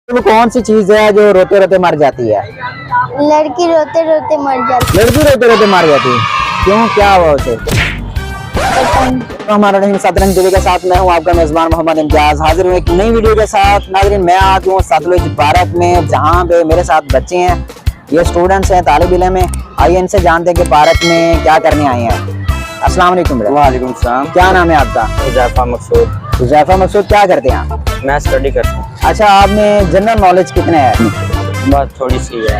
वो कौन सी चीज है जो रोते रोते मर जाती है? लड़की रोते रोते मर जाती लड़की रोते रोते मर जाती है, क्यों, क्या हुआ उसे? तो हमारा सतरंग टीवी के साथ मैं हूँ आपका मेजबान मोहम्मद इम्तियाज, हाजिर हूँ एक नई वीडियो के साथ। नाज़रीन, मैं आ गया हूँ सतलुज पार्क में, जहाँ पे मेरे साथ बच्चे हैं, ये स्टूडेंट्स हैं, तालिब इल्म हैं। आइए इनसे जानते हैं कि पार्क में क्या करने आए हैं। अस्सलाम वालेकुम। वालेकुम सलाम। क्या नाम है आपका? हुज़ैफा मकसूद। हुज़ैफा मकसूद, क्या करते हैं आप? मैं स्टडी करता हूँ। अच्छा, आप में जनरल नॉलेज कितने है? बस थोड़ी सी है।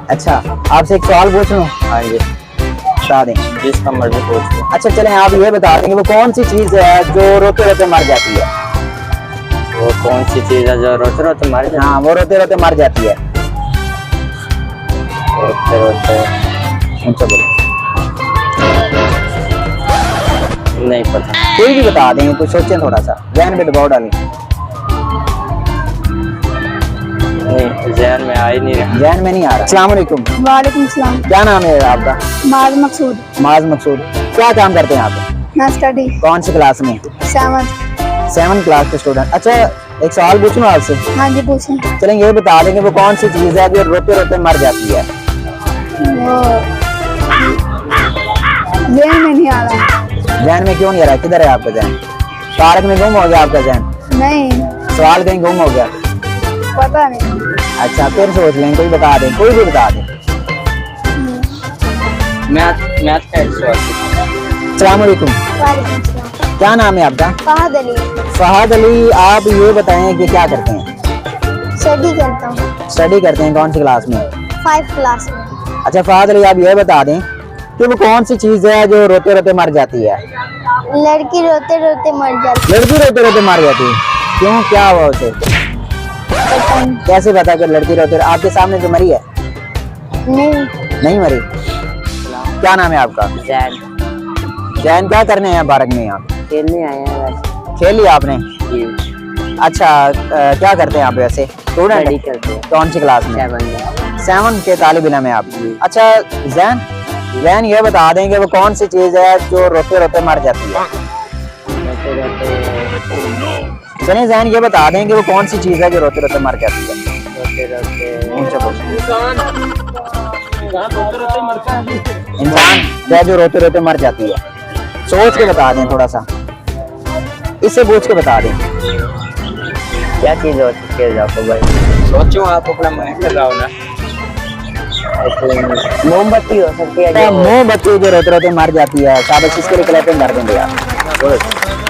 अच्छा, आपसे एक सवाल पूछ लूँ? हाँ जी, बता दें। जिसका मर्जी पूछ लो। अच्छा चलें, आप ये बता देंगे वो कौन सी चीज़ है जो रोते रोते मर जाती है? वो कौन सी चीज़ है जो रोते रोते मर जाती है? हाँ, वो रोते रोते मर जाती है। रोते रोते अच्छा बोलो। नहीं पता। कोई भी बता देंगे, कुछ सोचें, थोड़ा सा जहन में दबाव डालें। नहीं, ज़हन में आ ही नहीं रहा। जहन में नहीं आ रहा। अस्सलाम वालेकुम। है। वालेकुम सलाम। क्या नाम है आपका? माज मकसूद। माज मकसूद। क्या काम करते हैं आप? मैं स्टडी कौन सी क्लास में? 7th क्लास के स्टूडेंट। अच्छा, एक सवाल पूछूं आपसे? हाँ जी पूछें। चलें, ये बता देंगे वो कौन सी चीज़ है जो रोते रोते मर जाती है? वो जहन में नहीं आ रहा। जहन में क्यों नहीं आ रहा? किधर है आपका जहन? पार्क में गुम हो गया आपका जहन? नहीं सवाल कहीं गुम हो गया? पता नहीं। अच्छा, फिर सोच लें, कोई बता दें, कोई भी बता दें। मैथ का एक सवाल। अस्सलाम वालेकुम। वालेकुम सलाम। क्या नाम है आपका? फहद अली। फहद अली। आप ये बताएं कि क्या करते हैं? स्टडी करता हूँ स्टडी करते हैं, कौन सी क्लास में? 5th क्लास में। अच्छा फहद अली, आप ये बता दें कि वो कौन सी चीज़ है जो रोते रोते मर जाती है? लड़की रोते रोते मर जाती लड़की रोते रोते मर जाती है, क्यों, क्या हुआ उसे? है। कैसे पता कि लड़की रोते? आपके सामने जो मरी है? नहीं मरी। क्या नाम है आपका? ज़हन जैन। क्या करने हैं पार्क में? यहाँ खेलने आए हैं वैसे। खेल लिया आपने? जी, अच्छा, क्या करते हैं आप वैसे? स्टूडेंट स्टडी करते हैं। कौन सी क्लास में? 7 के तालिब इल्म है आप? अच्छा जैन, जैन ये बता दें कि वो कौन सी चीज़ है जो रोते रोते मर जाती है? रोते रोते चलिए जैन ये बता दें कि वो कौन सी चीज़ है जो रोते रोते मर जाती है? रोते रोते ऊंचा बोलो। इंसान है जो रोते रोते मर जाती है। सोच के बता दें, थोड़ा सा इससे पूछ के बता दें। क्या चीज़ हो सकती है जाको भाई? सोचो, आप अपना माइंड लगाओ ना। मोमबत्ती हो सकती है। मोमबत्ती जो रोते रोते मर जाती है। शाबाश, इसके लिए क्लैपिंग कर देंगे यार।